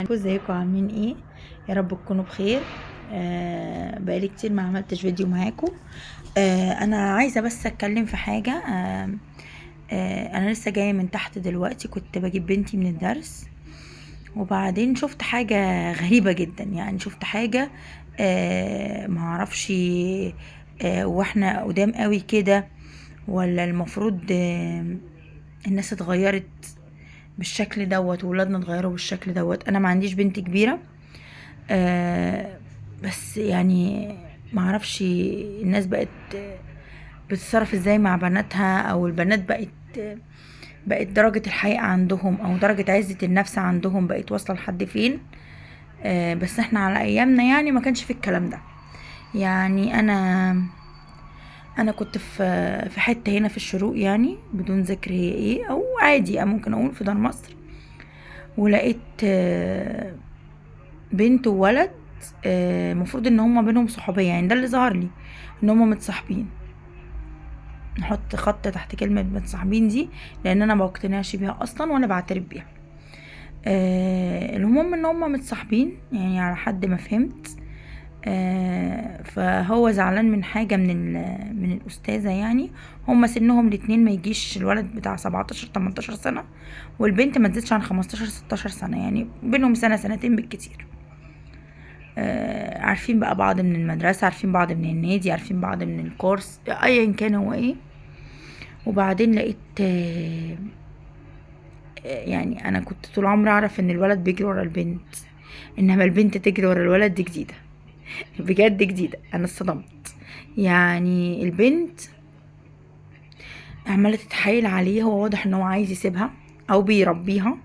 ازيكم عاملين ايه؟ يا رب تكونوا بخير. بقالي كتير ما عملتش فيديو معاكم. انا عايزه بس اتكلم في حاجه. انا لسه جايه من تحت دلوقتي، كنت بجيب بنتي من الدرس، وبعدين شفت حاجه غريبه جدا. يعني شفت حاجه ما اعرفش. واحنا قدام قوي كده، ولا المفروض الناس اتغيرت بالشكل دوت، وولادنا اتغيروا بالشكل دوت. انا ما عنديش بنت كبيره، آه بس يعني معرفش الناس بقت بتتصرف ازاي مع بناتها، او البنات بقت درجة الحياء عندهم او درجة عزة النفس عندهم بقت واصلة لحد فين. بس احنا على ايامنا يعني ما كانش في الكلام ده. يعني انا كنت في حتة هنا في الشروق، يعني بدون ذكر هي ايه، او عادي ممكن اقول في دار مصر، ولقيت بنت وولد. المفروض ان هما بينهم صحوبيه، يعني ده اللي ظهر لي، ان هما متصاحبين. نحط خط تحت كلمه متصاحبين دي، لان انا ما بقتنعش بيها اصلا ولا بعترف بيها. المهم ان هما متصاحبين، يعني على حد ما فهمت. فهو زعلان من حاجه من الاستاذه. يعني هما سنهم الاتنين ما يجيش، الولد بتاع 17 18 سنه، والبنت ما تزيدش عن 15 16 سنه، يعني بينهم سنه سنتين بالكتير. عارفين بقى بعض من المدرسة، عارفين بعض من النادي، عارفين بعض من الكورس، ايا كان هو ايه. وبعدين لقيت يعني انا كنت طول عمري اعرف ان الولد بيجري ورا البنت، انما البنت تجري ورا الولد دي جديدة. بجد جديدة، انا اتصدمت. يعني البنت عمالة تتحايل عليه، هو واضح ان هو عايز يسيبها او بيربيها،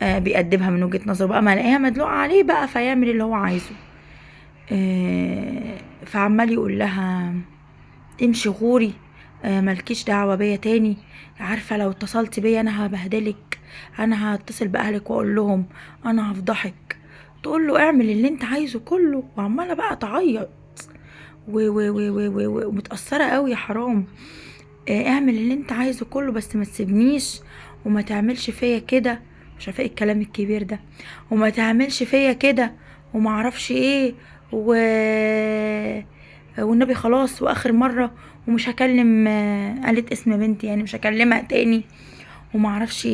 بيأدبها من وجهة نظره بقى، ما الاقيها مدلوقة عليه بقى فيعمل اللي هو عايزه. فعمال يقول لها امشي غوري، ملكيش دعوة بيا تاني، عارفة لو اتصلت بيا انا هبهدلك، انا هتصل باهلك واقول لهم، انا هفضحك. تقول له اعمل اللي انت عايزه كله، وعمالة بقى تعيط ومتأثرة قوي. يا حرام، اعمل اللي انت عايزه كله، بس ما تسيبنيش، وما تعملش فيا كده. مش عارفه ايه الكلام الكبير ده، وما تعملش فيا كده، وما اعرفش ايه والنبي خلاص واخر مره، ومش هكلم قالت اسم بنتي، يعني مش هكلمها تاني، وما اعرفش ايه.